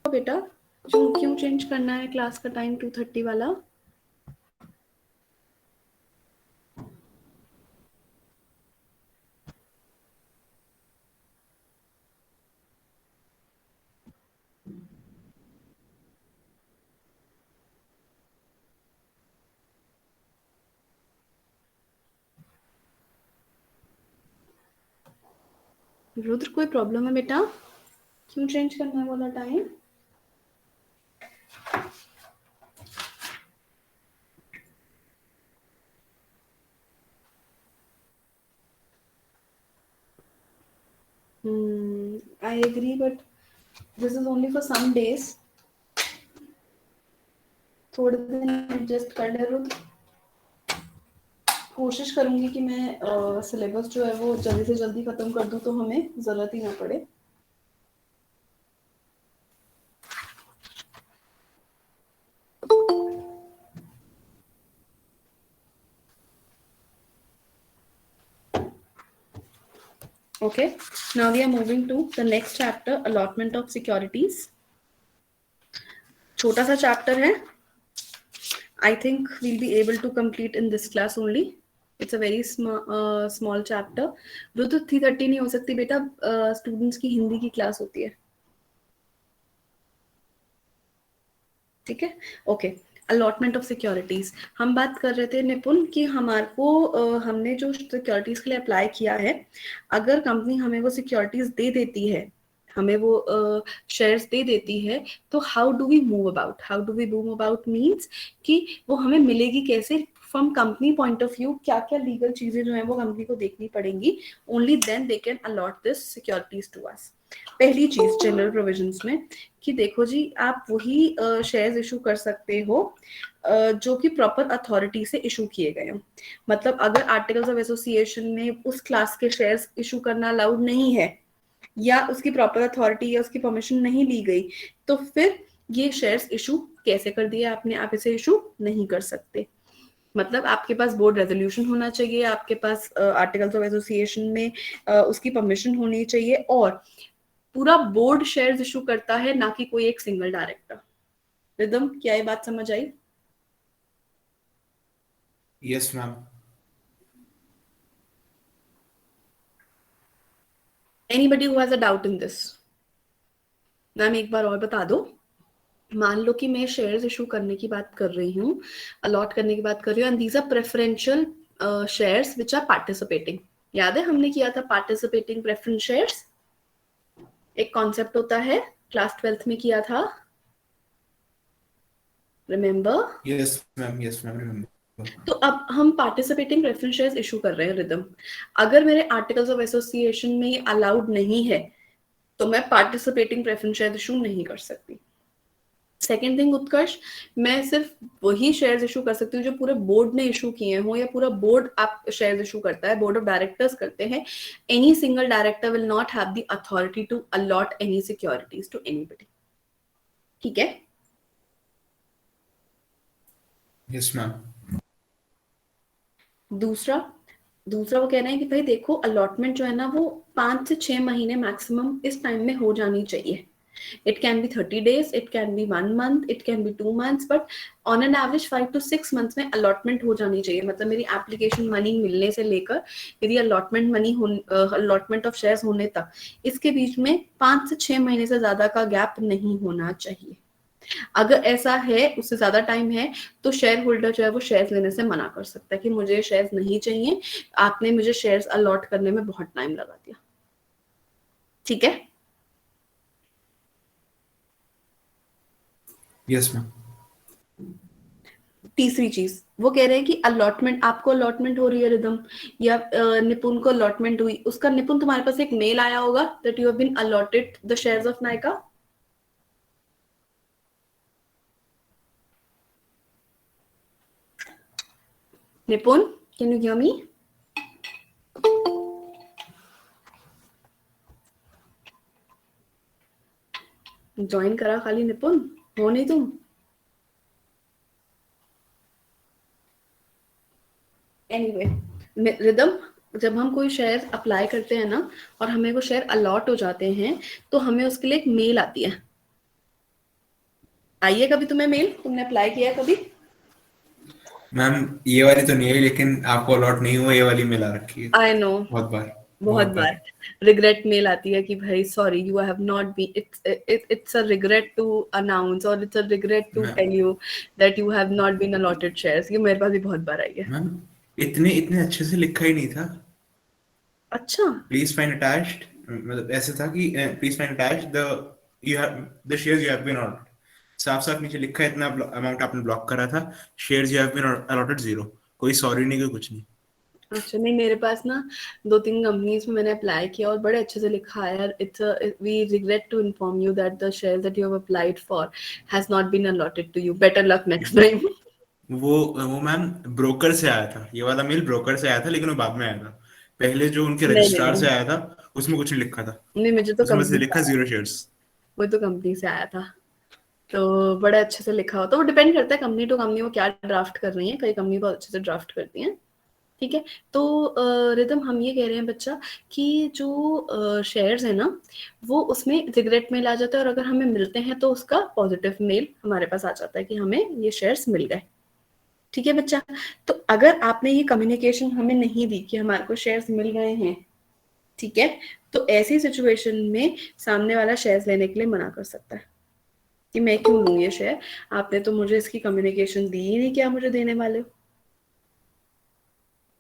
बेटा क्यों चेंज करना है क्लास का टाइम 2:30 वाला? रुद्र कोई प्रॉब्लम है बेटा? क्यों चेंज करना है वाला time? I agree, but this is only for some days. थोड़े दिन एडजस्ट कर ले रुद्र। कोशिश करूंगी कि मैं सिलेबस जो है वो जल्दी से जल्दी खत्म कर दूं तो हमें जरूरत ही ना पड़े। Okay, now we are moving to the next chapter, allotment of securities. छोटा सा चैप्टर है। I think we'll be able to complete in this class only. It's a very small chapter. Rudra 3:30 नहीं हो सकती बेटा, स्टूडेंट्स की हिंदी की क्लास होती है। ठीक है, ओके। अलॉटमेंट ऑफ सिक्योरिटीज हम बात कर रहे थे निपुण कि हमारे को हमने जो सिक्योरिटीज के लिए अप्लाई किया है, अगर कंपनी हमें वो सिक्योरिटीज दे देती है, हमें वो शेयर्स दे देती है, तो how do we move about means कि वो हमें मिलेगी कैसे from company point of view, क्या क्या लीगल चीजें जो है वो कंपनी को देखनी पड़ेंगी, only then they can allot this securities to us. पहली चीज जनरल प्रोविजंस में कि देखो जी, आप वही शेयर्स इशू कर सकते हो जो कि प्रॉपर अथॉरिटी से इशू किए गए हो। मतलब अगर आर्टिकल्स ऑफ एसोसिएशन में उस क्लास के शेयर्स इशू करना अलाउड नहीं है, या उसकी प्रॉपर अथॉरिटी या उसकी परमिशन नहीं ली गई, तो फिर ये शेयर्स इशू कैसे कर दिए आपने, आप इसे इशू नहीं कर सकते। मतलब आपके पास बोर्ड रेजोल्यूशन होना चाहिए, आपके पास आर्टिकल्स ऑफ एसोसिएशन में उसकी परमिशन होनी चाहिए, और पूरा बोर्ड शेयर्स इशू करता है, ना कि कोई एक सिंगल डायरेक्टर। रिदम, क्या ये बात समझ आई? Yes ma'am. Anybody who has a doubt in this? Ma'am एक बार और बता दो। मान लो कि मैं शेयर्स इशू करने की बात कर रही हूँ, अलॉट करने की बात कर रही हूँ, and these are preferential shares which are participating. याद है हमने किया था पार्टिसिपेटिंग प्रेफरेंस शेयर्स, एक कॉन्सेप्ट होता है, क्लास 12th में किया था, remember? Yes ma'am, yes ma'am, remember. तो अब हम पार्टिसिपेटिंग प्रेफरेंस शेयर्स इशू कर रहे हैं रिदम। अगर मेरे आर्टिकल्स ऑफ एसोसिएशन में ये अलाउड नहीं है, तो मैं पार्टिसिपेटिंग प्रेफरेंस शेयर इशू नहीं कर सकती। सेकेंड थिंग उत्कर्ष, मैं सिर्फ वही शेयर्स इशू कर सकती हूँ जो पूरे बोर्ड ने इशू किए हो, या पूरा बोर्ड आप शेयर्स इशू करता है, बोर्ड ऑफ डायरेक्टर्स करते हैं। Any single director will not have the authority to allot any securities to anybody. ठीक है? Yes ma'am. दूसरा वो कह रहे हैं कि भाई देखो, अलॉटमेंट जो है ना वो 5 से 6 महीने मैक्सिमम इस टाइम में हो जानी चाहिए। It can be 30 days, it can be 1 month, it can be 2 months, but on an average 5 to 6 months में allotment हो जानी चाहिए। मतलब मेरी एप्लीकेशन मनी मिलने से लेकर मेरी allotment ऑफ शेयर्स होने तक, इसके बीच में 5 से 6 महीने से ज्यादा का गैप नहीं होना चाहिए। अगर ऐसा है, उससे ज्यादा टाइम है, तो शेयर होल्डर जो है वो शेयर्स लेने से मना कर सकता है कि मुझे शेयर्स नहीं चाहिए, आपने मुझे शेयर्स अलॉट करने में बहुत टाइम लगा दिया। ठीक है? Yes ma'am. तीसरी चीज वो कह रहे हैं कि अलॉटमेंट, आपको अलॉटमेंट हो रही है रिदम, या निपुण को अलॉटमेंट हुई, उसका निपुण तुम्हारे पास एक मेल आया होगा that you have been allotted the shares of Nykaa. Nipun, can you hear me? Join करा खाली निपुण, हो नहीं तुम? एनीवे, रिदम, जब हम कोई शेयर अप्लाई करते हैं ना, और हमें वो शेयर अलॉट हो जाते हैं, तो हमें उसके लिए एक मेल आती है। आई है कभी तुम्हें मेल? तुमने अप्लाई किया है कभी? मैम ये वाली तो नहीं है, लेकिन आपको अलॉट नहीं हुआ ये वाली मिला रखी है। आई नो, बहुत बार। बहुत बहुत बार बार। रिग्रेट मेल आती है कि भाई sorry you have not been, it's a regret to announce और it's a regret to ma'am tell you that you have not been allotted shares. ये मेरे पास भी बहुत बार आई है। मैम इतने इतने अच्छे से लिखा ही नहीं था। अच्छा। प्लीज फाइंड अटैच्ड, मतलब ऐसे था कि please find attached the you have the shares you have been allotted. साफ साफ नीचे लिखा है इतना अमाउंट आपने ब्लॉक करा था, shares you have been allotted zero. कोई सॉरी नहीं, कोई कुछ नहीं। अच्छा नहीं, मेरे पास ना दो तीन कंपनीज में मैंने अप्लाई किया और बड़े अच्छे से लिखा है यार, it's we regret to inform you that the share that you have applied for has not been allotted to you, better luck next time. वो मैम ब्रोकर से आया था, ये वाला मेल ब्रोकर से आया था, लेकिन वो बाद में आया था। पहले जो उनके नहीं नहीं रजिस्ट्रार नहीं से आया था उसमें कुछ नहीं लिखा था। नहीं, मुझे तो उसमें बस कंपनी से लिखा आया जीरो था। शेयर्स। वो तो कंपनी से आया था। तो बड़े अच्छे से लिखा हो तो वो डिपेंड करता है कंपनी टू कंपनी वो क्या ड्राफ्ट कर रही है, कई कंपनी बहुत अच्छे से ड्राफ्ट करती हैं। ठीक है। तो रिदम हम ये कह रहे हैं बच्चा कि जो शेयर्स है ना वो उसमें रिग्रेट मेल आ जाता है और अगर हमें मिलते हैं तो उसका पॉजिटिव मेल हमारे पास आ जाता है कि हमें ये शेयर्स मिल गए। ठीक है बच्चा। तो अगर आपने ये कम्युनिकेशन हमें नहीं दी कि हमारे को शेयर्स मिल गए हैं, ठीक है, तो ऐसी सिचुएशन में सामने वाला शेयर्स लेने के लिए मना कर सकता है कि मैं क्यों लूं ये शेयर, आपने तो मुझे इसकी कम्युनिकेशन दी ही नहीं क्या मुझे देने वाले हो।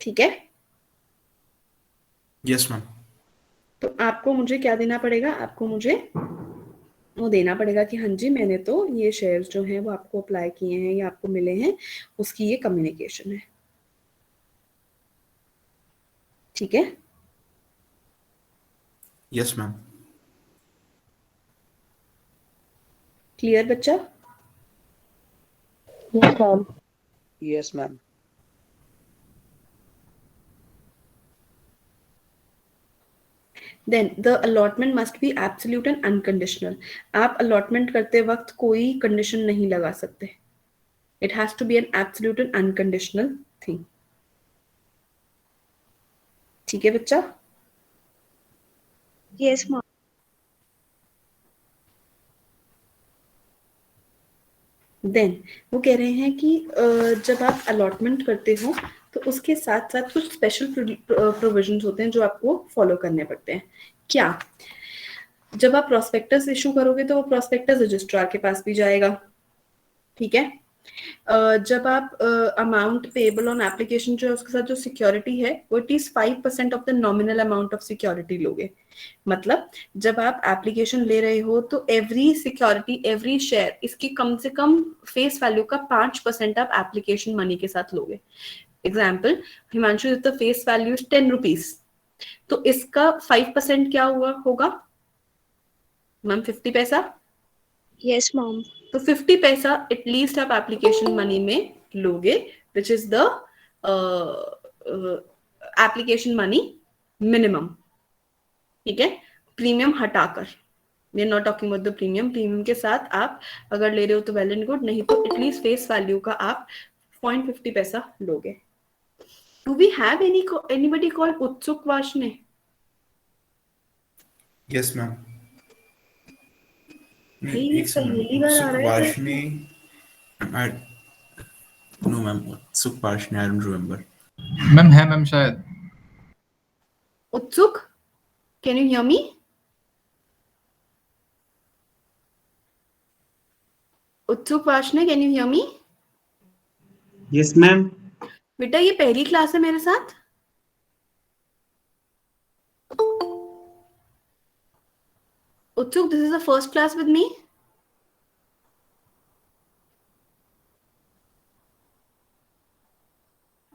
ठीक है। Yes ma'am. तो आपको मुझे क्या देना पड़ेगा, आपको मुझे वो देना पड़ेगा कि हाँ जी मैंने तो ये शेयर्स जो हैं वो आपको अप्लाई किए हैं या आपको मिले हैं, उसकी ये कम्युनिकेशन है। ठीक है। Yes ma'am. क्लियर बच्चा? Yes, ma'am. Yes, ma'am. Then the allotment must be absolute and unconditional. आप अलॉटमेंट करते वक्त कोई कंडीशन नहीं लगा सकते। It has to be an absolute and unconditional thing. ठीक है बच्चा? Yes, ma'am. देन वो कह रहे हैं कि जब आप अलॉटमेंट करते हो तो उसके साथ साथ कुछ स्पेशल प्रोविजंस होते हैं जो आपको फॉलो करने पड़ते हैं। क्या? जब आप प्रोस्पेक्टस इशू करोगे तो वो प्रोस्पेक्टस रजिस्ट्रार के पास भी जाएगा। ठीक है। जब आप अमाउंट पेबल ऑन एप्लीकेशन जो है उसके साथ जो सिक्योरिटी है वो it is 5% of the nominal amount of security लोगे। मतलब जब आप एप्लीकेशन ले रहे हो तो एवरी सिक्योरिटी एवरी शेयर इसकी कम से कम फेस वैल्यू का 5% आप एप्लीकेशन मनी के साथ लोगे। Example, Himanshu if the face value is 10 rupees, तो इसका 5% क्या हुआ होगा मैम? 50 पैसा। Yes, ma'am. तो 50 पैसा एटलीस्ट आप एप्लीकेशन मनी में लोगे, which is the application money minimum. ठीक है। प्रीमियम हटाकर, we are not talking about the premium. Premium के साथ आप अगर ले रहे हो तो वेल एंड गुड, नहीं तो एटलीस्ट फेस वैल्यू का आप 0.50 पैसा लोगे। Do we have anybody called Utsuk Varshney? Yes ma'am. नहीं, भाई ये एक सेकंड मैम, पहली बार आ उत्सुक रहा है मेरे वार्ष्णेय। को। आई know ma'am, Utsuk Varshney, I don't remember. Ma'am है मैम शायद। Utsuk, can you hear me? Utsuk Varshney, can you hear me? Yes, ma'am. बेटा ये पहली क्लास है मेरे साथ। उत्सुक, this is the first class with me.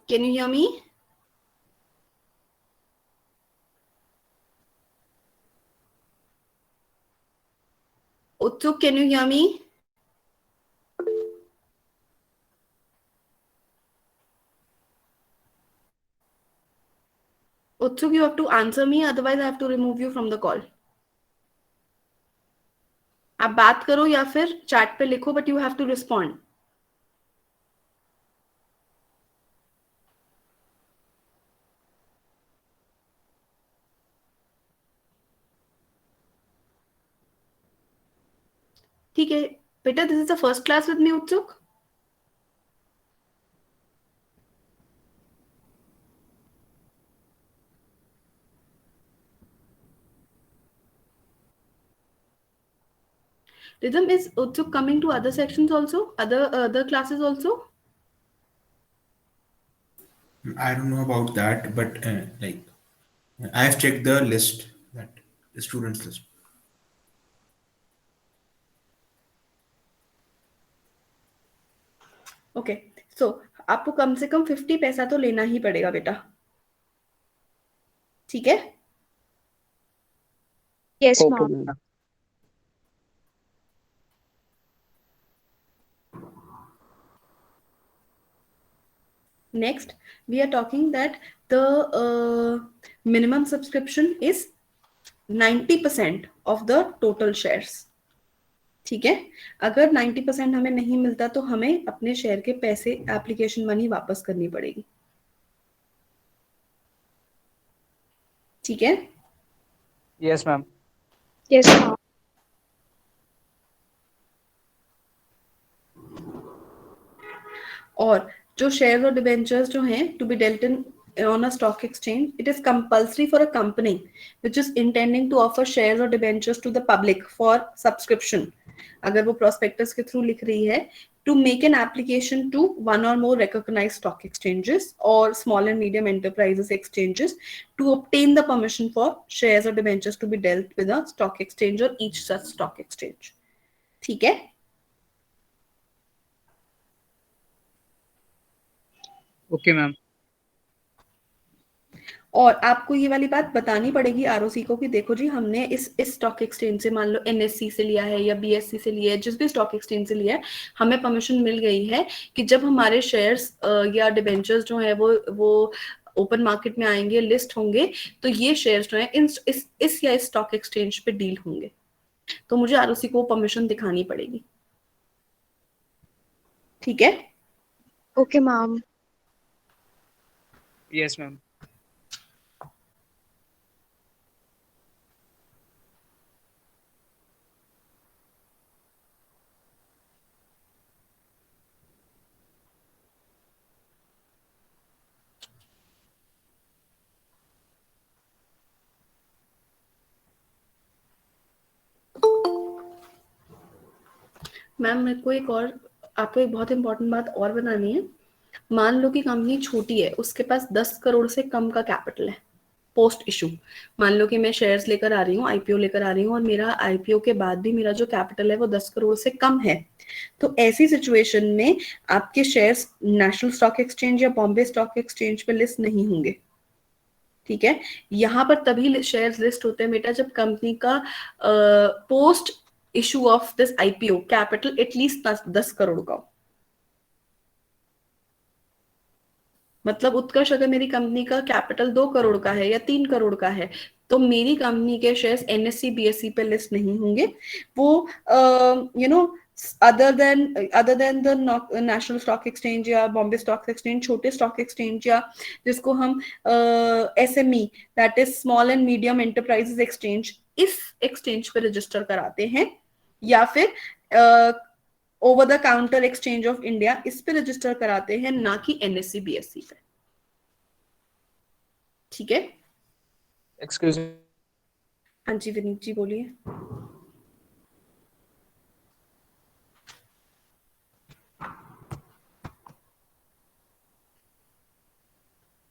Can you hear me? उत्सुक, कैन यू हियर मी? उत्सुक, you have to answer me, otherwise I have to remove you from the call. आप बात करो या फिर चैट पे लिखो, but you have to respond. ठीक है। बेटा, this is the first class with me, Utsuk. Rhythm, is Utsuk coming to other sections also? Other classes also? I don't know about that, but like I have checked the list, that the students list. Okay, so आपको कम से कम 50 पैसा तो लेना ही पड़ेगा बेटा. ठीक है. Yes, Okay, ma'am. ma'am. Next, we are talking that the minimum subscription is 90% of the total shares. ठीक है. अगर 90% हमें नहीं मिलता तो हमें अपने शेयर के पैसे, एप्लीकेशन मनी वापस करनी पड़ेगी. ठीक है. Yes, ma'am. Yes, ma'am. और जो शेयर और डिबेंचर्स जो हैं to be dealt in on a stock exchange, it is compulsory for a company which is intending to offer shares or debentures to the public for subscription, अगर वो prospectus के through लिख रही है, to make an application to one or more recognized stock exchanges or small and medium enterprises exchanges to obtain the permission for shares or debentures to be dealt with a stock exchange or each such stock exchange. ठीक है. Okay, ma'am. और आपको ये वाली बात बतानी पड़ेगी ROC को कि देखो जी, हमने इस स्टॉक एक्सचेंज से, मान लो एनएससी से लिया है या बीएससी से लिया है, जिस भी स्टॉक एक्सचेंज से लिया है, हमें परमिशन मिल गई है कि जब हमारे शेयर्स या डिबेंचर्स जो है वो ओपन मार्केट में आएंगे, लिस्ट होंगे, तो ये शेयर्स जो है इस या इस स्टॉक एक्सचेंज पे डील होंगे. तो मुझे आरओसी को परमिशन दिखानी पड़ेगी. ठीक है. Okay, ma'am. Yes, ma'am. Ma'am, मेरे को आपको एक बहुत इंपॉर्टेंट बात और बतानी है. मान लो कि कंपनी छोटी है, उसके पास 10 करोड़ से कम का कैपिटल है पोस्ट इशू. मान लो कि मैं शेयर्स लेकर आ रही हूँ, आईपीओ लेकर आ रही हूँ, और मेरा आईपीओ के बाद भी मेरा जो कैपिटल है वो 10 करोड़ से कम है. तो ऐसी सिचुएशन में आपके शेयर्स नेशनल स्टॉक एक्सचेंज या बॉम्बे स्टॉक एक्सचेंज पे लिस्ट नहीं होंगे. ठीक है. यहाँ पर तभी शेयर्स लिस्ट होते हैं बेटा जब कंपनी का post issue of this IPO capital at least 10 crore का हो. मतलब उत्कर्ष, अगर मेरी कंपनी का कैपिटल 2 करोड़ का है या 3 करोड़ का है, तो मेरी कंपनी के शेयर्स एनएससी बीएससी पे लिस्ट नहीं होंगे. वो other than the national stock exchange या बॉम्बे स्टॉक एक्सचेंज, छोटे स्टॉक एक्सचेंज या जिसको हम SME, that is small and medium enterprises exchange, इस एक्सचेंज पे रजिस्टर कराते हैं, या फिर over the counter exchange of India, इस पे रजिस्टर कराते हैं, ना कि एनएससी बीएससी पे. ठीक है. Excuse me. हाँ जी विनीत जी, बोलिए.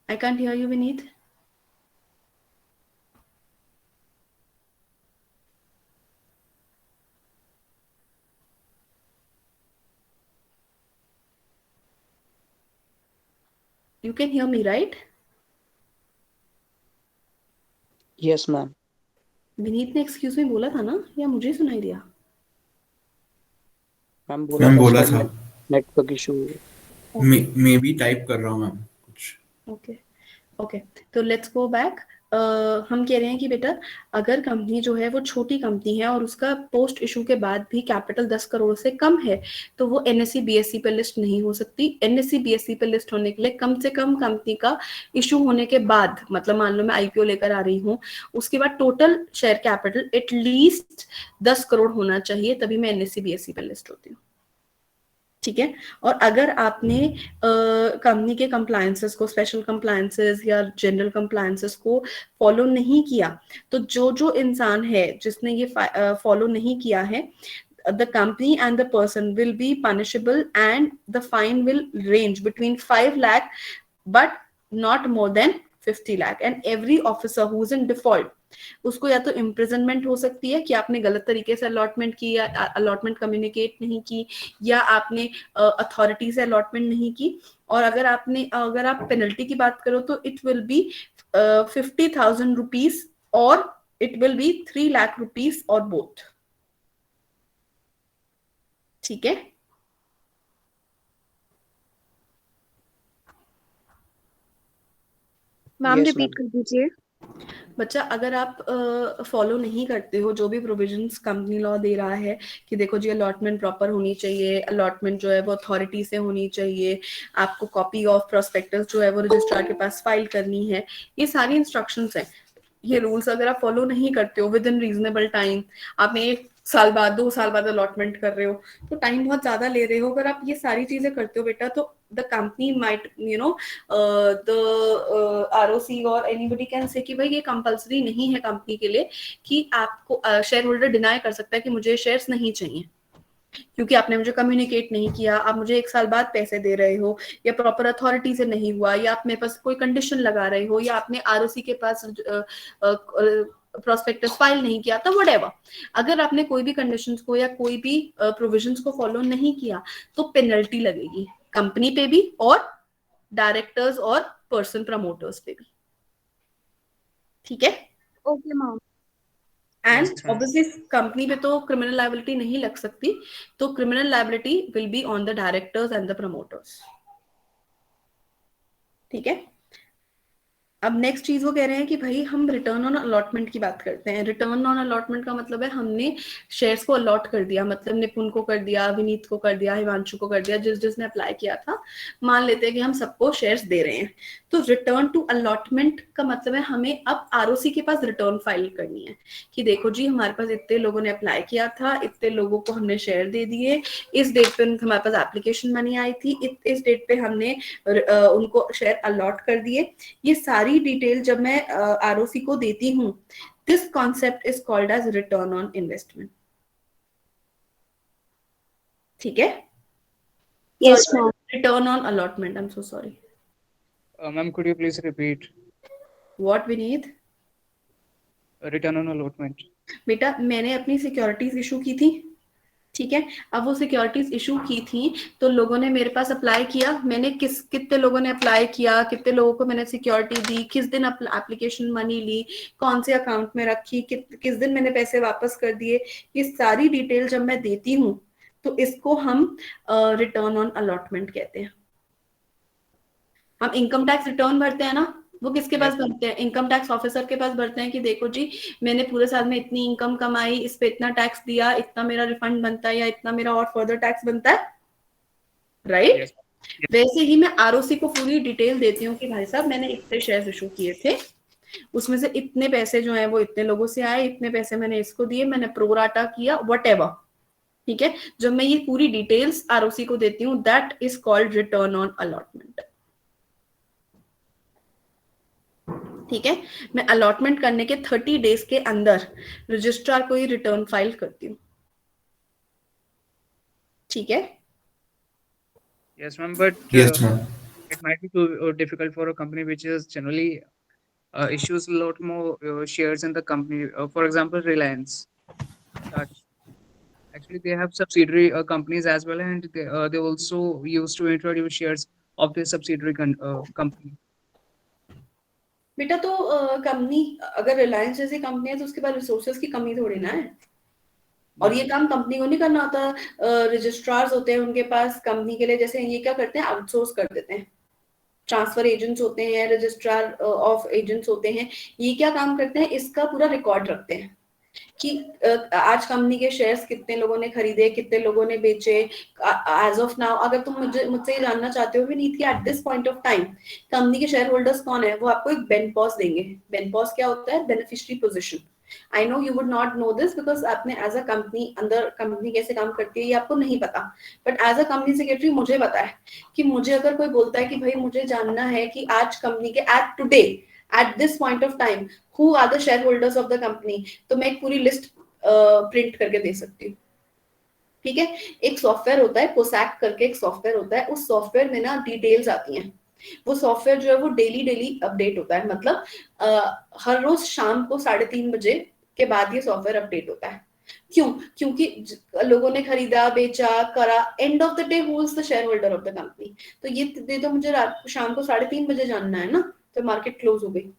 I can't hear you, Vineet. You can hear me, right? Yes, ma'am. Vineet ने एक्सक्यूज मी बोला था ना, या मुझे सुनाई दिया? मैम बोला था. Network issue. May be type कर रहा हूँ मैम कुछ. ओके. तो लेट्स गो बैक. हम कह रहे हैं कि बेटा अगर कंपनी जो है वो छोटी कंपनी है और उसका पोस्ट इशू के बाद भी कैपिटल 10 करोड़ से कम है तो वो एनएससी बीएससी पे लिस्ट नहीं हो सकती। एनएससी बीएससी पे लिस्ट होने के लिए कम से कम कंपनी का इशू होने के बाद, मतलब मान लो मैं आईपीओ लेकर आ रही हूँ, उसके बाद total share capital at least 10 crore होना चाहिए, तभी मैं एनएससी बीएससी पे लिस्ट होती हूँ। ठीक है। और अगर आपने कंपनी के कंप्लायंसेस को, स्पेशल कंप्लायंसेस या जनरल कंप्लायंसेस को फॉलो नहीं किया, तो जो जो इंसान है जिसने ये फॉलो नहीं किया है, the company and the person will be punishable and the fine will range between 5 lakh but not more than 50 lakh, and every officer who is in default, उसको या तो इम्प्रिजनमेंट हो सकती है कि आपने गलत तरीके से अलॉटमेंट की या अलॉटमेंट कम्युनिकेट नहीं की या आपने अथॉरिटी से अलॉटमेंट नहीं की, और अगर आप पेनल्टी की बात करो तो इट विल बी 50,000 रुपीज और it will be 3 lakh rupees और बोथ। ठीक है। Ma'am Yes, repeat ma'am. कर दीजिए। बच्चा अगर आप फॉलो नहीं करते हो जो भी प्रोविजंस कंपनी लॉ दे रहा है कि देखो जी अलॉटमेंट प्रॉपर होनी चाहिए, अलॉटमेंट जो है वो अथॉरिटी से होनी चाहिए, आपको कॉपी ऑफ प्रोस्पेक्टस जो है वो रजिस्ट्रार के पास फाइल करनी है, ये सारी इंस्ट्रक्शंस हैं, ये रूल्स अगर आप फॉलो नहीं करते हो विद इन रीजनेबल टाइम, आपने 1 साल बाद 2 साल बाद अलॉटमेंट कर रहे हो तो टाइम बहुत ज्यादा ले रहे हो, अगर आप ये सारी चीजें करते हो बेटा तो the company might the ROC और एनीबडी कैन से कि भाई ये कंपलसरी नहीं है कंपनी के लिए कि आपको शेयर होल्डर डिनाई कर सकता है कि मुझे शेयर्स नहीं चाहिए क्योंकि आपने मुझे कम्युनिकेट नहीं किया, आप मुझे 1 साल बाद पैसे दे रहे हो, या प्रॉपर अथॉरिटी से नहीं हुआ, या आप मेरे पास कोई कंडीशन लगा रहे हो, या आपने आरओसी के पास प्रोस्पेक्टस फाइल नहीं किया था, व्हाटएवर। अगर आपने कोई भी कंडीशंस को या कोई भी प्रोविजंस को फॉलो नहीं किया तो पेनल्टी लगेगी कंपनी पे भी और डायरेक्टर्स और पर्सन प्रमोटर्स पे भी। ठीक है। Okay ma'am. And Yes, ma'am. Obviously company पे तो क्रिमिनल लायबिलिटी नहीं लग सकती, तो criminal liability will be on the directors and the promoters. ठीक है। अब नेक्स्ट चीज वो कह रहे हैं कि भाई हम रिटर्न ऑन अलॉटमेंट की बात करते हैं। रिटर्न ऑन अलॉटमेंट का मतलब है हमने शेयर्स को अलॉट कर दिया, मतलब निपुण को कर दिया, विनीत को कर दिया, हिमांशु को कर दिया, जिसने अप्लाई किया था, मान लेते हैं कि हम सबको शेयर्स दे रहे हैं। तो रिटर्न टू अलॉटमेंट का मतलब है हमें अब आरओसी के पास रिटर्न फाइल करनी है कि देखो जी हमारे पास इतने लोगों ने अप्लाई किया था, इतने लोगों को हमने शेयर दे दिए, इस डेट पे हमारे पास एप्लीकेशन मनी आई थी, इस डेट पे हमने उनको शेयर अलॉट कर दिए। ये सारी डिटेल जब मैं आरओसी को देती हूँ, this concept is called as return on investment. ठीक है। Yes ma'am. Return on allotment, I am so sorry. Ma'am, could you please repeat? What Vineet? Return on allotment. बेटा मैंने अपनी सिक्योरिटीज इशू की थी, ठीक है। अब वो सिक्योरिटीज इशू की थी तो लोगों ने मेरे पास अप्लाई किया, मैंने कितने लोगों ने अप्लाई किया, कितने लोगों को मैंने सिक्योरिटी दी, किस दिन एप्लीकेशन मनी ली, कौन से अकाउंट में रखी, किस दिन मैंने पैसे वापस कर दिए, ये सारी डिटेल जब मैं देती हूँ तो इसको हम रिटर्न ऑन अलॉटमेंट कहते हैं। हम इनकम टैक्स रिटर्न भरते हैं ना, वो किसके पास भरते हैं? इनकम टैक्स ऑफिसर के पास भरते हैं कि देखो जी मैंने पूरे साल में इतनी इनकम कमाई, इस पे इतना टैक्स दिया, इतना मेरा रिफंड बनता है या इतना मेरा और फर्दर टैक्स बनता है, राइट? Yes. वैसे ही मैं आरओसी को पूरी डिटेल देती हूँ कि भाई साहब मैंने इतने शेयर्स इशू किए थे, उसमें से इतने पैसे जो है वो इतने लोगों से आए, इतने पैसे मैंने इसको दिए, मैंने प्रोराटा किया, व्हाटएवर। ठीक है। जब मैं ये पूरी डिटेल्स आरओसी को देती हूँ, that is called return on allotment. ठीक है। मैं अलॉटमेंट करने के 30 डेज के अंदर रजिस्ट्रार को ही रिटर्न फाइल करती हूँ। ठीक है। Yes, ma'am. But Yes, ma'am. it might be too difficult for a company which is generally issues a lot more shares in the company. For example, Reliance. Actually, they have subsidiary companies as well, and they also used to introduce shares of their subsidiary company. बेटा तो company अगर रिलायंस जैसी company है तो उसके पास resources की कमी थोड़ी ना है, और ये काम कंपनी को नहीं करना होता। रजिस्ट्रार्स होते हैं उनके पास कंपनी के लिए, जैसे ये क्या करते हैं आउटसोर्स कर देते हैं ट्रांसफर एजेंट्स होते हैं, रजिस्ट्रार ऑफ एजेंट्स होते हैं, ये क्या काम करते हैं, इसका पूरा रिकॉर्ड रखते हैं कि आज कंपनी के शेयर्स कितने लोगों ने खरीदे, कितने लोगों ने बेचे। एज ऑफ नाउ अगर तुम मुझसे ये जानना चाहते हो भी नहीं कि eight this point of time company के शेयर होल्डर्स कौन है, वो आपको एक बेनपॉस देंगे। बेनपॉस क्या होता है? Beneficiary position. I know you would not know this because आपने एज अ कंपनी अंदर कंपनी कैसे काम करती है ये आपको नहीं पता, but as a company secretary मुझे पता है कि मुझे अगर कोई बोलता है कि भाई मुझे जानना है कि आज कंपनी के at today at this point of time who are the share holders of the company, तो मैं एक पूरी लिस्ट प्रिंट करके दे सकती हूँ। ठीक है, एक सॉफ्टवेयर होता है कोसैक करके, एक सॉफ्टवेयर होता है, उस सॉफ्टवेयर में ना डिटेल्स आती हैं। वो सॉफ्टवेयर जो है वो डेली अपडेट होता है, मतलब हर रोज शाम को 3:30 बजे के बाद ये सॉफ्टवेयर अपडेट होता है। क्यों? क्योंकि लोगों ने खरीदा, बेचा, करा, end of the day who is the share holder of the company, तो ये तो मुझे रात शाम को 3:30 बजे जानना है ना, तो मार्केट क्लोज हो गई।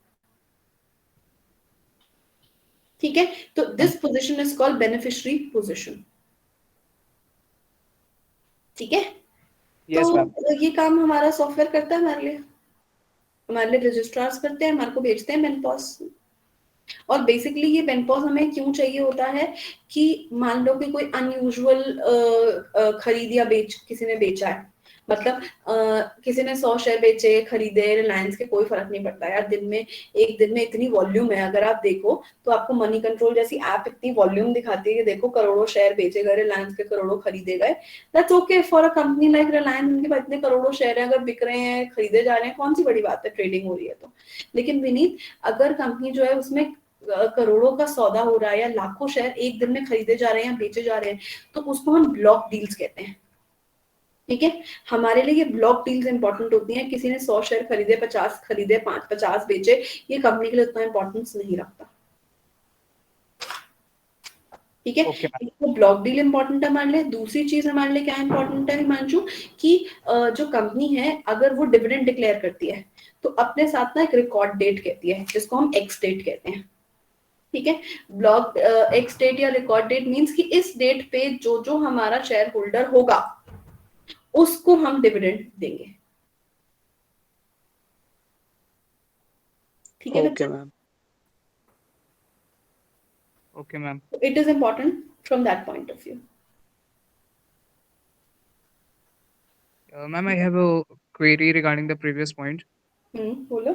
ठीक है, तो this position is called beneficiary position. ठीक है, Yes, ma'am. तो ये काम हमारा सॉफ्टवेयर करता है हमारे लिए रजिस्ट्रार्स करते हैं, हमारे को भेजते हैं बेनपॉस। और बेसिकली ये बेनपॉस हमें क्यों चाहिए होता है कि मान लो कि कोई अनयूजुअल खरीद या बेच किसी ने बेचा है, मतलब किसी ने 100 शेयर बेचे, खरीदे, रिलायंस के, कोई फर्क नहीं पड़ता यार। एक दिन में इतनी वॉल्यूम है, अगर आप देखो तो आपको मनी कंट्रोल जैसी ऐप इतनी वॉल्यूम दिखाती है कि देखो करोड़ों शेयर बेचे गए, रिलायंस के करोड़ों खरीदे गए। That's okay for a company like Reliance, उनके पास इतने करोड़ों शेयर है, अगर बिक रहे हैं, खरीदे जा रहे हैं, कौन सी बड़ी बात है, ट्रेडिंग हो रही है तो। लेकिन विनीत, अगर कंपनी जो है उसमें करोड़ों का सौदा हो रहा है या लाखों शेयर एक दिन में खरीदे जा रहे हैं या बेचे जा रहे हैं, तो उसको हम ब्लॉक डील्स कहते हैं। ठीक है, हमारे लिए ये ब्लॉक डील्स इंपॉर्टेंट होती हैं। किसी ने 100 शेयर खरीदे, 50 खरीदे, 50 बेचे, ये कंपनी के लिए उतना इंपॉर्टेंस नहीं रखता। ठीक है, Okay, ma'am. तो ब्लॉक डील इंपॉर्टेंट है हमारे लिए। दूसरी चीज हमारे लिए क्या इंपॉर्टेंट है हिमांशु, कि जो कंपनी है अगर वो डिविडेंड डिक्लेयर करती है तो अपने साथ ना एक रिकॉर्ड डेट कहती है, जिसको हम एक्स डेट कहते हैं। ठीक है, ब्लॉक एक्स डेट या रिकॉर्ड डेट मींस कि इस डेट पे जो जो हमारा शेयर होल्डर होगा उसको हम डिविडेंड देंगे। ठीक है Okay, बच्चा, ma'am. Okay, ma'am. It is important from that point of view. Ma'am, I have a query regarding the previous point. बोलो।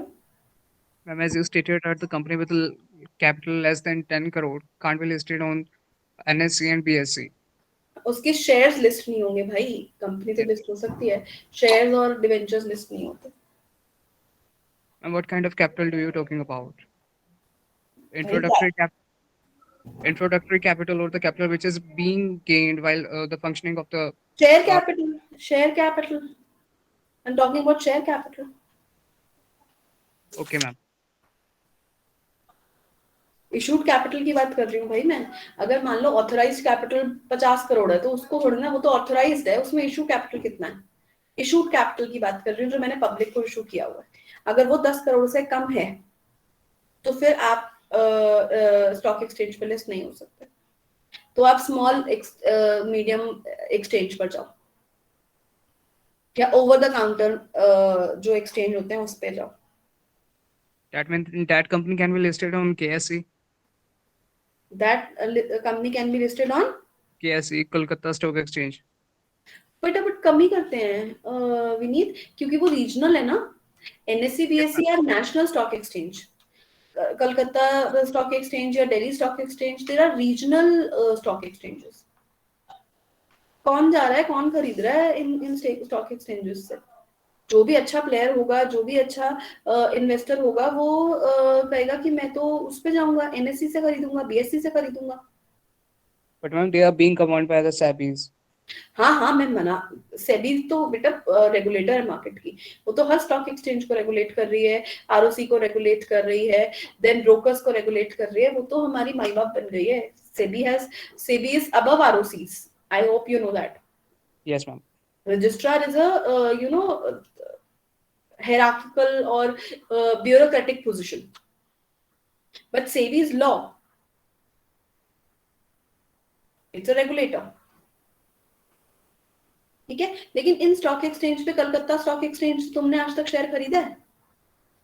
Ma'am, as you stated that the company with capital less than 10 crore can't be listed on NSE and BSE. उसके shares list नहीं होंगे भाई, company तो list हो सकती है, shares और डिवेंचर्स लिस्ट नहीं होते। And what kind of capital do you talking about? भाई Introductory capital or the capital which is being gained while the functioning of the share capital I am talking about share capital. okay, ma'am. Issued capital की बात कर रही हूँ भाई मैं। अगर मान लो ऑथराइज्ड कैपिटल 50 करोड़ है तो उसको थोड़ी ना, वो तो ऑथराइज्ड है, उसमें इशू कैपिटल कितना है? इशूड कैपिटल की बात कर रही हूँ जो मैंने पब्लिक को इशू किया हुआ है। अगर वो 10 करोड़ से कम है तो फिर आप स्टॉक एक्सचेंज पे लिस्ट नहीं हो सकते, तो आप स्मॉल मीडियम एक्सचेंज पर जाओ या ओवर द काउंटर जो एक्सचेंज होते हैं उस पे जाओ। That means that company can be listed on KSE, that company can be listed on KSE, Kolkata Stock Exchange. But कम ही करते हैं विनीत, क्योंकि वो रीजनल है ना। NSC BSC are national stock exchange, Calcutta stock exchange या Delhi stock exchange, there are regional stock exchanges. कौन जा रहा है, कौन खरीद रहा है इन स्टॉक एक्सचेंजेस से? जो भी अच्छा प्लेयर होगा, जो भी अच्छा इन्वेस्टर होगा, वो कहेगा कि मैं तो उस पे जाऊंगा, एनएससी से खरीदूंगा, बीएससी से खरीदूंगा। But ma'am, they are being governed by the SEBIs. हाँ, मैं मना, सेबी तो बेटा रेगुलेटर है मार्केट की, वो तो हर स्टॉक एक्सचेंज को रेगुलेट कर रही है, आरओसी को रेगुलेट कर रही है, देन ब्रोकर्स को रेगुलेट कर रही है, वो तो हमारी माई बाप बन गई है। SEBI is above ROCs, I hope you know that. Yes, ma'am. Registrar is a hierarchical or bureaucratic position, but SEBI is law. It's a regulator. ठीक है, लेकिन इन स्टॉक एक्सचेंज पे कलकत्ता स्टॉक एक्सचेंज तुमने आज तक शेयर खरीदा है?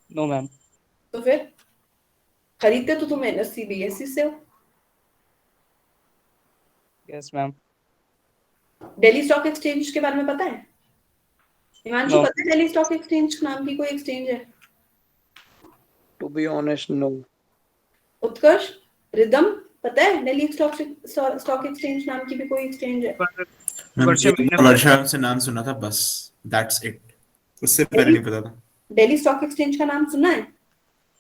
No, ma'am. तो फिर खरीदते तो तुम एनएससी बीएससी से हो। Yes, ma'am. Delhi stock exchange के बारे में पता है? हिमांशु, No. पता है दिल्ली स्टॉक एक्सचेंज नाम की कोई एक्सचेंज है? To be honest, no. Utkarsh, rhythm, पता है दिल्ली स्टॉक एक्सचेंज नाम की भी कोई एक्सचेंज है? मैम वर्षा एक मैंने बार वर्षा मैम से नाम सुना था बस, दैट्स इट, उससे पहले नहीं पता था। दिल्ली स्टॉक एक्सचेंज का नाम सुना है?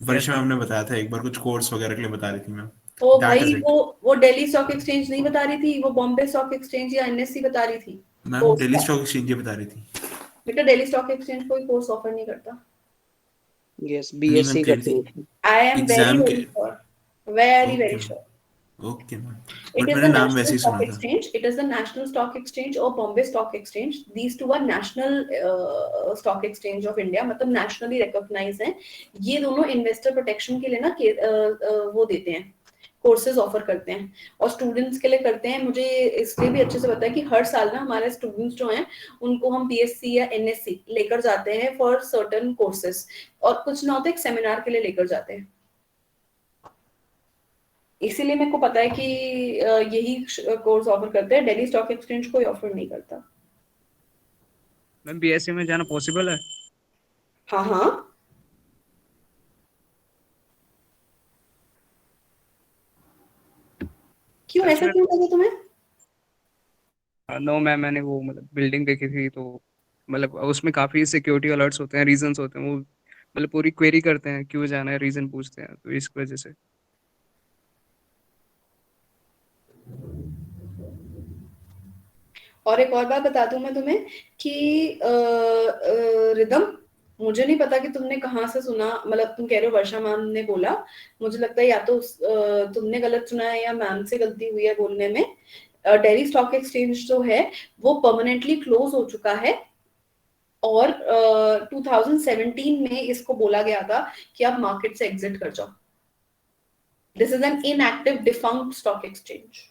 वर्षा मैम ने बताया था एक बार, कुछ कोर्स वगैरह के लिए बता रही थी मैम। तो That भाई is it. वो दिल्ली स्टॉक एक्सचेंज नहीं बता रही थी, वो बॉम्बे स्टॉक एक्सचेंज या एनएससी बता रही थी। मैम कोर्स दिल्ली का। स्टॉक एक्सचेंज ये बता रही थी। बेटा दिल्ली स्टॉक एक्सचेंज कोई कोर्स ऑफर नहीं करता। Yes, नहीं मैम BSc कह करते रही हो। थी आई एम वेरी एग्जाम के। Very sure, very okay very ma'am, sure. Okay ma'am, It but is मैंने the नाम वैसे National ही सुना Stock था। Exchange. It is the National Stock Exchange or Bombay Stock Exchange. These two are national stock exchange of India. मतलब nationally recognized हैं। ये दोनों investor protection के लिए ना वो देते हैं, कोर्सेज ऑफर करते हैं और स्टूडेंट्स के लिए करते हैं। मुझे इसलिए भी अच्छे से पता है कि हर साल ना हमारे स्टूडेंट्स जो हैं उनको हम बीएससी या एनएससी लेकर जाते हैं फॉर सर्टेन कोर्सेज, और कुछ ना होता है एक सेमिनार के लिए लेकर जाते हैं। इसीलिए मेरे को पता है कि यही कोर्स ऑफर करते हैं, दिल्ली स्टॉक एक्सचेंज कोई ऑफर नहीं करता। मैम बीएससी में जाना पॉसिबल है? हाँ हाँ, क्यों ऐसा क्यों लगा तुम्हें? नो मैम, मैंने वो मतलब बिल्डिंग देखी थी तो मतलब उसमें काफी सिक्योरिटी अलर्ट्स होते हैं, रीजंस होते हैं, वो मतलब पूरी क्वेरी करते हैं क्यों जाना है, रीजन पूछते हैं, तो इस वजह से। और एक और बात बता दूं मैं तुम्हें कि रिदम, मुझे नहीं पता कि तुमने कहाँ से सुना, मतलब तुम कह रहे हो वर्षा मैम ने बोला, मुझे लगता है या तो तुमने गलत सुना है या मैम से गलती हुई है बोलने में। दिल्ली स्टॉक एक्सचेंज जो है वो परमानेंटली क्लोज हो चुका है और 2017 में इसको बोला गया था कि आप मार्केट से एग्जिट कर जाओ। This is an inactive defunct stock exchange,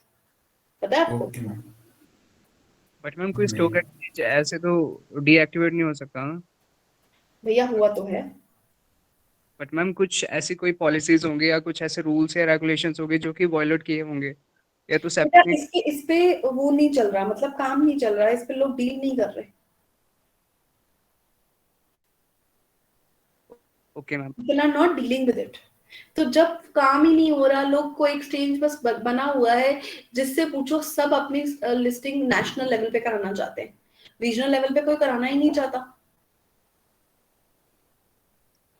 पता है आपको? Okay ma'am. बट मैम कोई स्टॉक नहीं एक्सचेंज ऐसे तो डीएक्टिवेट नहीं हो सकता ना? भैया हुआ तो है। बट मैम कुछ ऐसी कोई पॉलिसीज होंगे या कुछ ऐसे रूल्स या रेगुलेशंस होंगे जो कि वॉयलेट किए होंगे, या तो बेटा सेपरेट। इस पे वो नहीं चल रहा, मतलब काम नहीं चल रहा, इस पे लोग डील नहीं कर रहे। Okay ma'am. people are not dealing with it। तो जब काम ही नहीं हो रहा, लोग को एक्सचेंज बस बना हुआ है, जिससे पूछो सब अपनी लिस्टिंग नेशनल लेवल पे कराना चाहते हैं, रीजनल लेवल पे कोई कराना ही नहीं चाहता।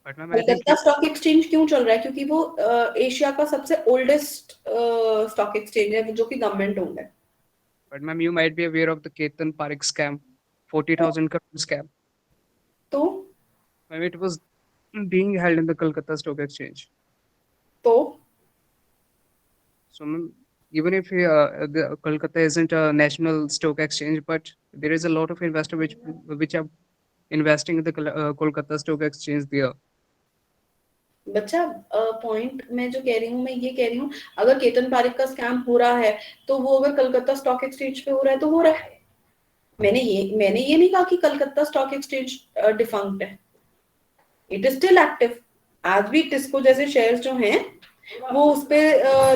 But ma'am I think Calcutta stock exchange क्यों चल रहा है? क्योंकि वो एशिया का सबसे ओल्डेस्ट स्टॉक एक्सचेंज है जो कि गवर्नमेंट ओन्ड है। But ma'am you might be aware of the Ketan Parekh scam, 40,000 crore scam। तो ma'am it was being held in the Kolkata Stock Exchange. तो So ma'am, even if the Kolkata isn't a national stock exchange, but there is a lot of investors which are investing in the Kolkata Stock Exchange there. बच्चा, point मैं जो कह रही हूँ, मैं ये कह रही हूँ, अगर केतन पारेख का स्कैम हो रहा है तो वो अगर कलकत्ता स्टॉक एक्सचेंज पे हो रहा है तो हो रहा है। मैंने ये नहीं कहा कि कलकत्ता स्टॉक एक्सचेंज डिफंक्ट है, इट इज स्टिल एक्टिव। आज भी टिस्को जैसे शेयर्स जो हैं वो उस पे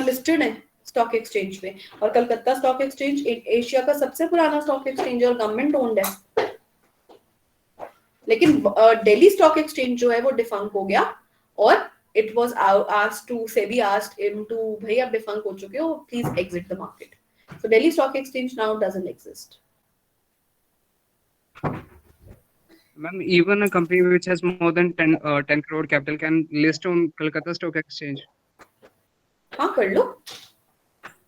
लिस्टेड है स्टॉक एक्सचेंज पे, और कलकत्ता स्टॉक एक्सचेंज एशिया का सबसे पुराना स्टॉक एक्सचेंज और गवर्नमेंट ओन्ड है। लेकिन दिल्ली स्टॉक एक्सचेंज जो है वो डिफंक हो गया, और it was asked to SEBI asked him to, भाई आप डिफंक हो चुके हो, please exit the market. So Delhi stock exchange now doesn't exist. Ma'am, even a company which has more than 10 crore capital can list on Kolkata Stock Exchange. हाँ कर लो,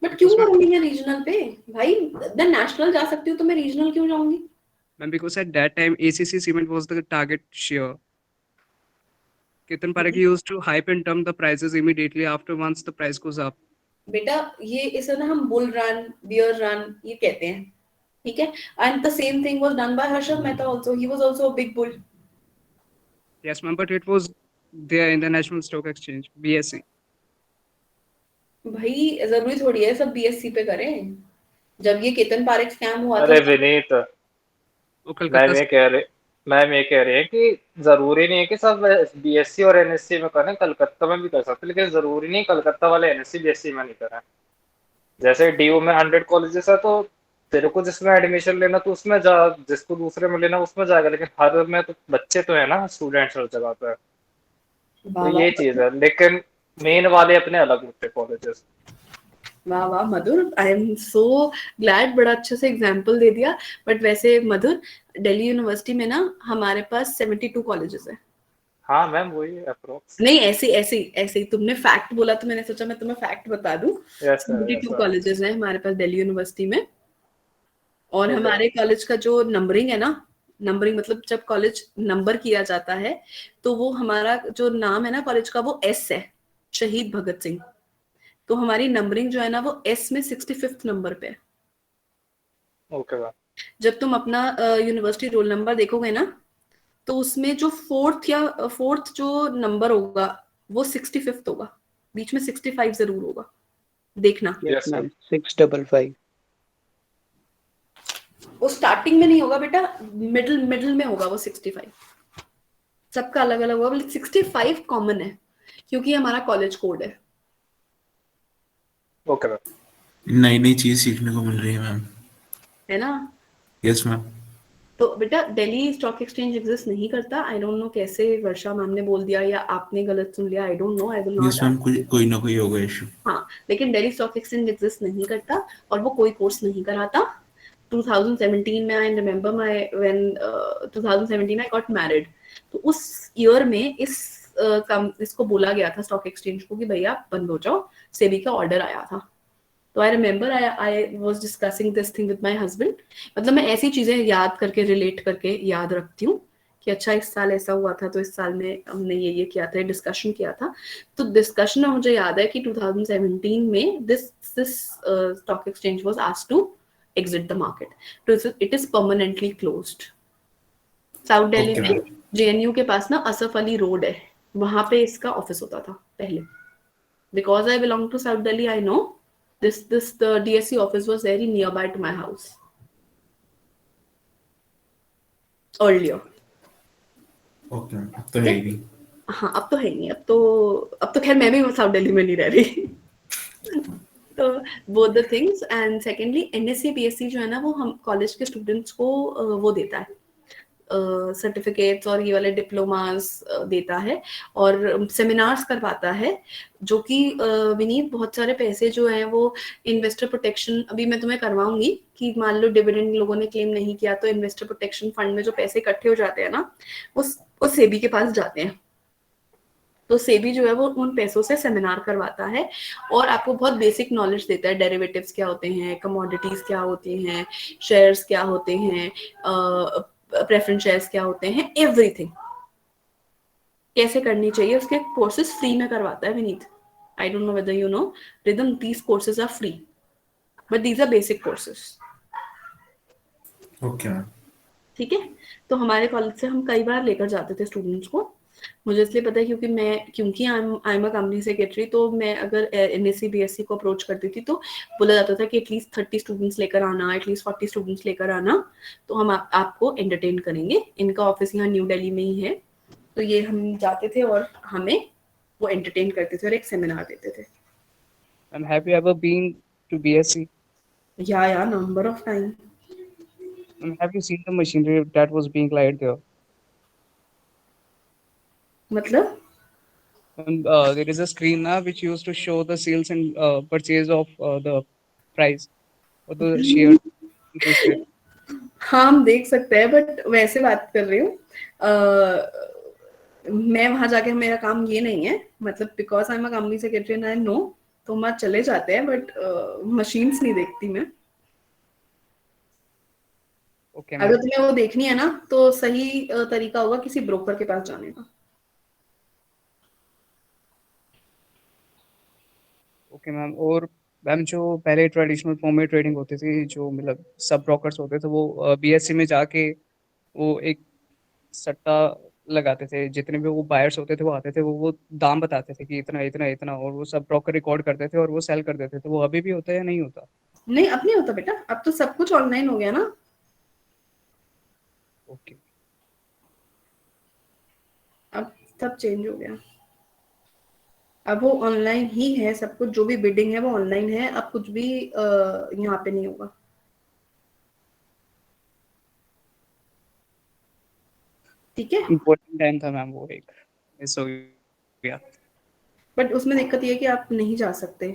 but क्यों करूंगी मैं रीजनल पे? भाई मैं नेशनल जा सकती हूँ तो मैं रीजनल क्यों जाऊंगी? Ma'am, because at that time ACC Cement was the target share. Ketan Parekh used to hype and dump the prices immediately after once the price goes up. बेटा ये इसे ना हम बुल रन, बियर रन ये कहते हैं, ठीक है? And the same thing was done by Harshad Mehta also, he was also a big bull. Yes, ma'am, but it was there in the National Stock Exchange, BSE. भाई जरूरी थोड़ी है सब बीएससी पे करें। जब ये केतन पारेख स्कैम हुआ अरे था, विनीत, वो मैम कलकत्ता ये से कह रहे मैम ये कह रहे हैं कि जरूरी नहीं है कि सब बीएससी और एनएससी में करें, कलकत्ता में भी कर सकते हैं, लेकिन जरूरी नहीं कलकत्ता वाले एनएससी बीएससी में नहीं करें। जैसे डीयू में 100 कॉलेजेस है, तो तेरे को जिसमें एडमिशन लेना तो उसमें जा, जिसको दूसरे में लेना उसमें जाएगा, लेकिन हर में तो बच्चे तो है ना, स्टूडेंट्स हर जगह पे। तो वाह ये वाह, चीज है, लेकिन मेन वाले अपने अलग होते कॉलेजेस। वाह वाह मधुर, आई एम सो ग्लैड, बड़ा अच्छे से एग्जाम्पल दे दिया। बट वैसे मधुर, दिल्ली यूनिवर्सिटी में ना हमारे पास 72 कॉलेजेस है। हाँ मैम वही अप्रोक्स। नहीं, ऐसे ऐसे ऐसे ही तुमने फैक्ट बोला तो मैंने सोचा मैं तुम्हें फैक्ट बता दूं। Yes sir, yes 72 sir. Colleges हैं हमारे पास दिल्ली यूनिवर्सिटी में। और ओके। हमारे कॉलेज का जो नंबरिंग है ना, नंबरिंग मतलब जब कॉलेज नंबर किया जाता है तो वो हमारा जो नाम है ना कॉलेज का वो एस है, शहीद भगत सिंह। तो हमारी नंबरिंग जो है ना वो एस में 65th नंबर पे है। Okay ma'am. जब तुम अपना यूनिवर्सिटी रोल नंबर देखोगे ना तो उसमें जो फोर्थ जो नंबर होगा वो 65th होगा, बीच में 65 जरूर होगा, देखना। Yes yes ma'am sir. 655। वो स्टार्टिंग में नहीं होगा बेटा, मिडिल मिडिल में होगा वो 65। सबका अलग अलग होगा, 65 कॉमन है क्योंकि हमारा कॉलेज कोड है। Okay ma'am. नई नई चीज सीखने को मिल रही है मैम। है ना। Yes ma'am. तो बेटा दिल्ली स्टॉक एक्सचेंज एग्जिस्ट नहीं करता। आई डोंट नो कैसे वर्षा मैम ने बोल दिया या आपने गलत सुन लिया, आई don't no, I will yes not ma'am, ask. कोई ना कोई होगा इशू। हाँ, लेकिन दिल्ली स्टॉक एक्सचेंज एग्जिस्ट नहीं करता और वो कोई कोर्स नहीं कराता। 2017 में I remember my when 2017 I got married. तो उस ईयर में इसको बोला गया था स्टॉक एक्सचेंज को कि भैया बंद हो जाओ, सेबी का ऑर्डर आया था। तो I remember I was discussing this thing with my husband. मतलब मैं ऐसी चीजें याद करके रिलेट करके याद रखती हूँ कि अच्छा इस साल ऐसा हुआ था तो इस साल में हमने ये किया था, डिस्कशन किया था। तो डिस्कशन में मुझे याद है कि 2017 में this stock exchange was asked to exit the market, तो it is permanently closed. South Delhi okay में मैम। जेएनयू के पास ना असफ अली रोड है, वहां पे इसका ऑफिस होता था पहले। Because I belong to south Delhi I know this the DSC office was very nearby to my house earlier. Okay ma'am, अब तो है ही नहीं। हाँ अब तो है नहीं, अब तो खैर मैं भी साउथ दिल्ली में नहीं रह रही। तो both the things. And secondly NSC BSc जो है ना वो हम कॉलेज के स्टूडेंट्स को वो देता है, सर्टिफिकेट्स और ये वाले डिप्लोमास देता है और सेमिनार्स करवाता है, जो कि विनीत बहुत सारे पैसे जो हैं वो इन्वेस्टर प्रोटेक्शन, अभी मैं तुम्हें करवाऊंगी कि मान लो डिविडेंड लोगों ने क्लेम नहीं किया तो इन्वेस्टर प्रोटेक्शन फंड में जो पैसे इकट्ठे हो जाते हैं ना वो सेबी के पास जाते हैं। तो सेबी जो है वो उन पैसों से सेमिनार करवाता है और आपको बहुत बेसिक नॉलेज देता है, डेरिवेटिव्स क्या होते हैं, कमोडिटीज क्या होती हैं, शेयर्स क्या होते हैं, प्रेफरेंस शेयर्स क्या होते हैं, एवरीथिंग कैसे करनी चाहिए उसके कोर्सेज फ्री में करवाता है Vineet. I don't know whether you know Rhythm, these courses are free but these are basic courses. Okay ma'am. ठीक है। तो हमारे कॉलेज से हम कई बार लेकर जाते थे स्टूडेंट्स को। मुझे इसलिए पता है क्योंकि I am a company secretary, तो मैं अगर एनएससी बीएससी को अप्रोच करती थी तो बोला जाता था कि एटलीस्ट 30 स्टूडेंट्स लेकर आना, एटलीस्ट 40 स्टूडेंट्स लेकर आना, तो हम आपको एंटरटेन करेंगे। इनका ऑफिस यहाँ न्यू दिल्ली में ही है, तो ये हम जाते थे और हमें वो एंटरटेन करते थे और एक सेमिनार देते थे। And have you ever been to BSc? या number of time. And have you seen the machinery that was being light there? मतलब And there is a screen now which used to show the sales and purchase of the price or the share interest rate. हाँ हम देख सकते हैं, but वैसे बात कर रही हूँ, मैं वहां जाके मेरा काम ये नहीं है, मतलब because I am a company secretary and I know, तो हम वहाँ चले जाते हैं बट मशीन्स नहीं देखती मैं। Okay, अगर ma'am. तुम्हें वो देखनी है ना तो सही तरीका होगा किसी ब्रोकर के पास जाने का। Okay ma'am. और मैम जो पहले ट्रेडिशनल फॉर्म में ट्रेडिंग होती थी, जो मतलब सब ब्रोकर्स होते थे, वो बीएससी में जाके वो एक सट्टा लगाते थे, जितने भी वो बायर्स होते थे वो आते थे, वो दाम बताते थे कि इतना इतना इतना, और वो सब ब्रोकर रिकॉर्ड करते थे और वो सेल कर देते थे। वो अभी भी होता है या नहीं होता? नहीं अब नहीं होता बेटा, अब तो सब कुछ ऑनलाइन हो गया ना। ओके अब सब चेंज हो गया, अब वो ऑनलाइन ही है, सब कुछ जो भी बिडिंग है वो ऑनलाइन है, अब कुछ भी यहाँ पे नहीं होगा। ठीक है, इम्पोर्टेंट टाइम था मैम, वो एक मिस हो गया। बट उसमें दिक्कत ये है कि आप नहीं जा सकते।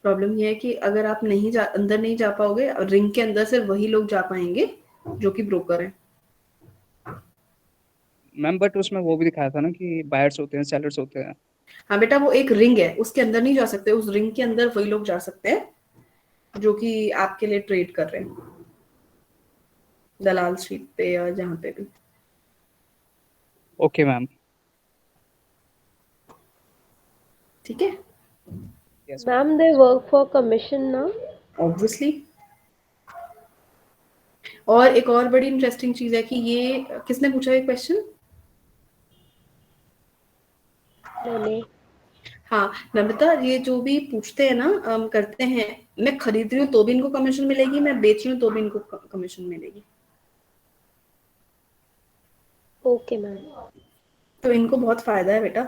प्रॉब्लम ये है कि अगर आप अंदर नहीं जा पाओगे, रिंग के अंदर सिर्फ वही लोग जा पाएंगे जो कि ब्रोकर हैं। मैम बट उसमें वो भी दिखाया था ना कि बायर्स होते हैं, सेलर्स होते हैं। हाँ बेटा, वो एक रिंग है, उसके अंदर नहीं जा सकते, उस रिंग के अंदर वही लोग जा सकते हैं जो कि आपके लिए ट्रेड कर रहे हैं, दलाल स्ट्रीट पे या जहाँ पे भी। Okay ma'am. ठीक है, yes Ma'am, they work for commission now. Obviously. और एक और बड़ी इंटरेस्टिंग चीज है कि ये किसने पूछा ये क्वेश्चन? मैंने। हाँ नमिता, ये जो भी पूछते हैं ना, करते हैं, मैं खरीद रही हूँ तो भी इनको कमीशन मिलेगी, मैं बेच रही हूँ तो भी इनको कमीशन मिलेगी। Okay, ma'am. तो इनको बहुत फायदा है बेटा।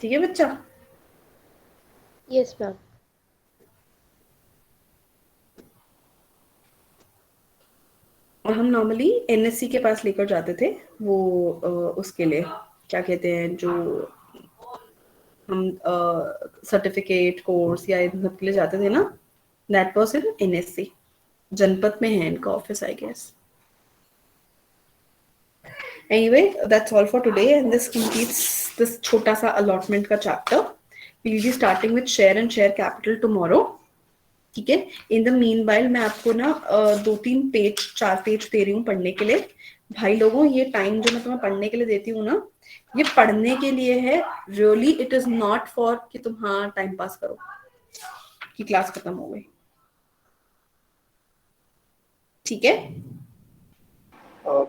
ठीक है बच्चा। Yes, ma'am. और हम नॉर्मली एनएससी के पास लेकर जाते थे वो, उसके लिए क्या कहते हैं, जो हम सर्टिफिकेट कोर्स या इन सब के लिए जाते थे ना, दैट वाज इन एनएससी। जनपद में है इनका office, I guess. Anyway, that's all for today, and this completes this छोटा सा allotment का chapter. We'll be starting with share and share capital tomorrow. ठीक है, इन द मीन वाइल मैं आपको ना 4 पेज दे रही हूँ पढ़ने के लिए। भाई लोगों, ये टाइम जो मैं तुम्हें पढ़ने के लिए देती हूँ ना, ये पढ़ने के लिए है, really it is not for कि तुम हाँ टाइम पास करो कि क्लास खत्म हो गई। ठीक है,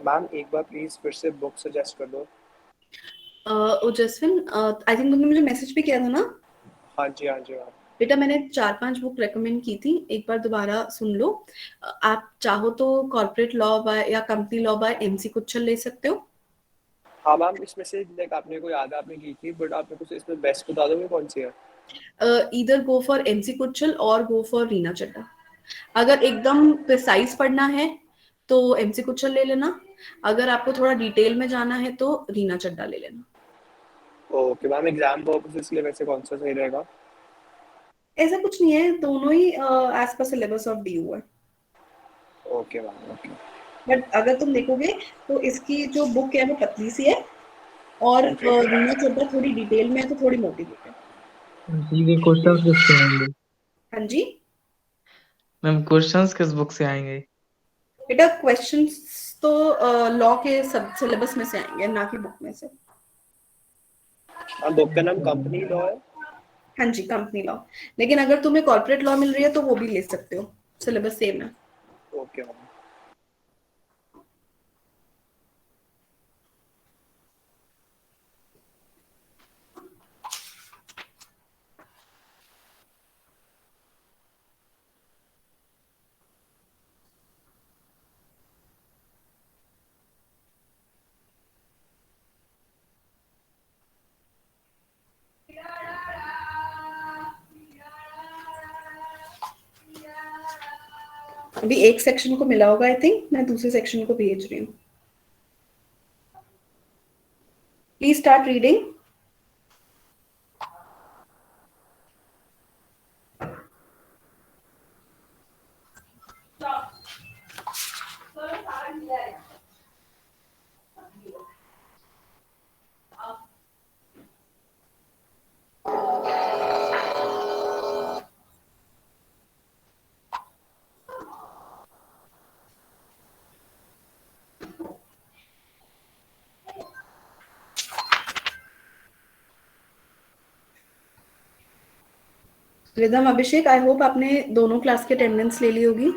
मैम एक बार प्लीज फिर से बुक सजेस्ट कर दो। ओजस्विन, आई थिंक तुमने मुझे मैसेज भी किया था ना? हाँ जी मैम। बेटा मैंने 4-5 बुक रेकमेंड की थी, एक बार दोबारा सुन लो। आप चाहो तो कॉर्पोरेट लॉ बाय या company law by MC Kuchhal ले सकते हो। हाँ मैम, इसमें से लाइक आपने को याद है आपने की थी, बट आप मेरे को इसमें बेस्ट बता दोगे कौन सी है? Either go for MC Kuchhal और गो फॉर रीना चड्ढा। अगर एकदम प्रिसाइज पढ़ना है तो एमसी कुच्छल ले लेना, अगर आपको थोड़ा डिटेल में जाना है तो रीना चड्ढा ले लेना। ओके मैम, एग्जाम पर्पसेस के लिए वैसे कौन सा सही रहेगा? ऐसा कुछ नहीं है, दोनों ही as per syllabus of DU है। Okay ma'am, okay. बट अगर तुम देखोगे तो इसकी जो बुक है वो पतली सी है, और रीना चड्ढा थोड़ी डिटेल में है, तो थोड़ी मोटी बुक है। ये क्वेश्चंस किससे आएंगे? हाँ जी मैम, क्वेश्चंस किस बुक से आएंगे? बेटा, क्वेश्चंस तो लॉ के सब सिलेबस में से आएंगे, ना कि बुक में से। बुक का नाम कंपनी लॉ है? हाँ जी, कंपनी लॉ। लेकिन अगर तुम्हें कॉर्पोरेट लॉ मिल रही है तो वो भी ले सकते हो, सिलेबस सेम है। Okay ma'am. अभी एक सेक्शन को मिला होगा, आई थिंक मैं दूसरे सेक्शन को भेज रही हूँ। Please start reading. Rhythm, Abhishek, I hope आपने दोनों क्लास की अटेंडेंस ले ली होगी।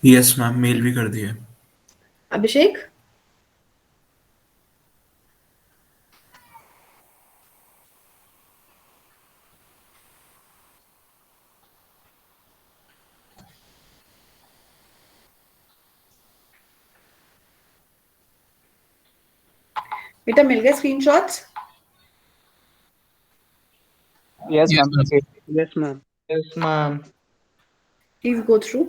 यस मैम, मेल भी कर दिया। अभिषेक, बेटा मिल गए screenshots? Yes Yes, ma'am. ma'am. Yes, ma'am. Yes, ma'am. Please go through.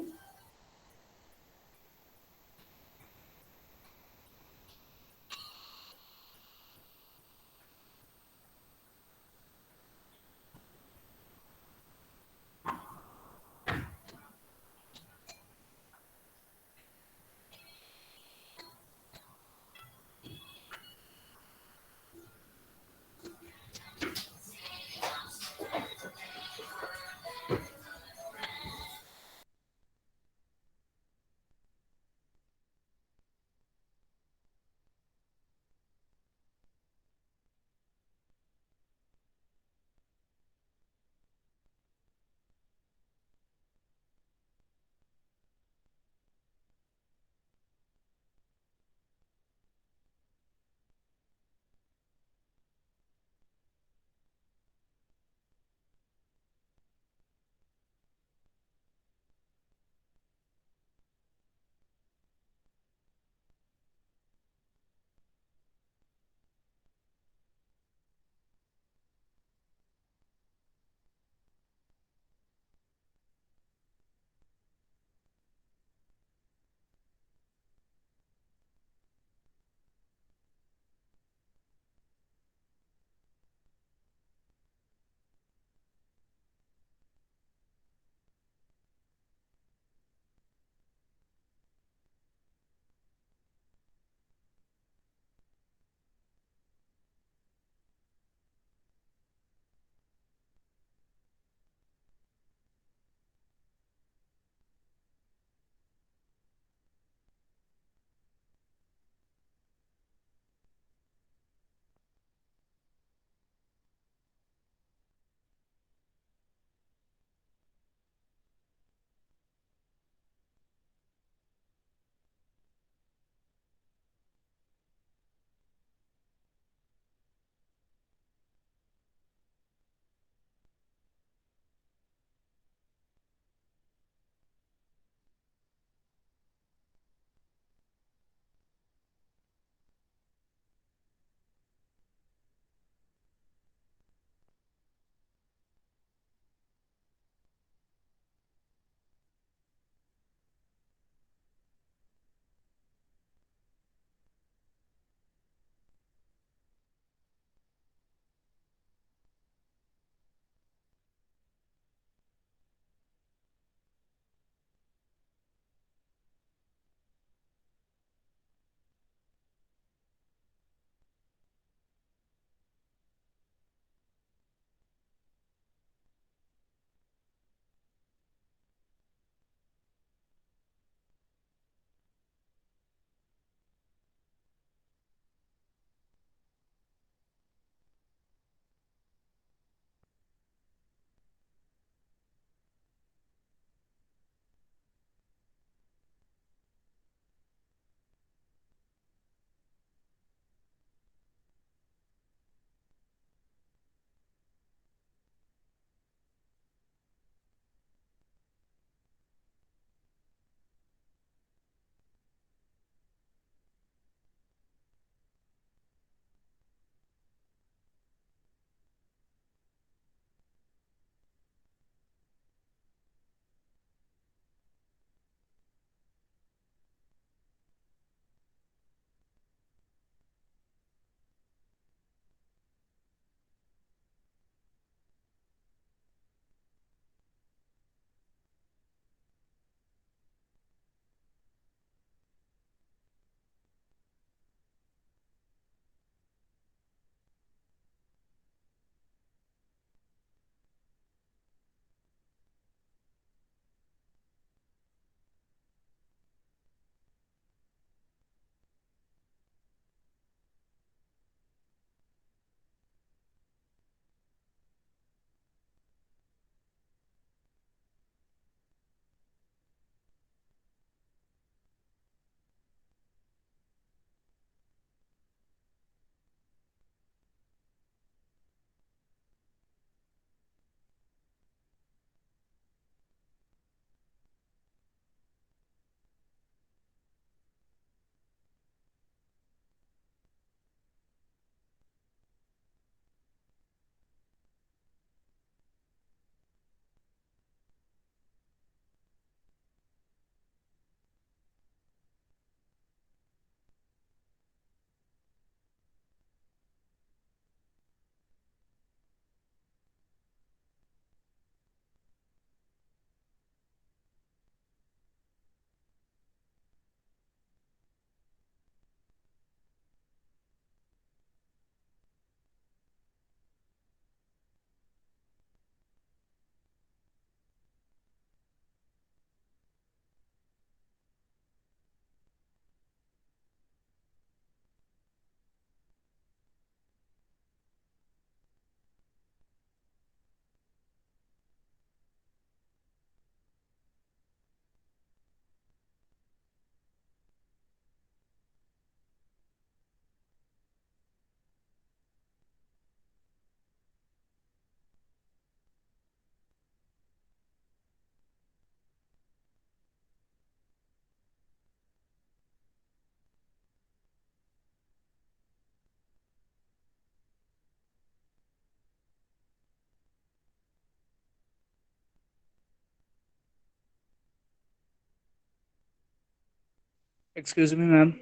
Excuse me, ma'am.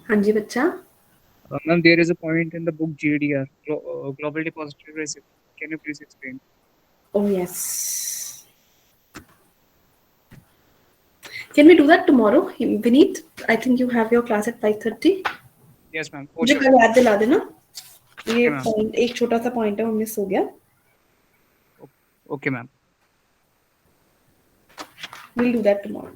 हाँ जी बच्चा. Ma'am, there is a point in the book GDR, Global Depository Receipt. Can you please explain? Oh yes. Can we do that tomorrow, Vineet? I think you have your class at 5:30. Yes, ma'am. For मुझे sure. कल याद दिला देना. ये Okay, ma'am. Point एक छोटा सा point है वो मिस हो गया. Okay, ma'am. We'll do that tomorrow.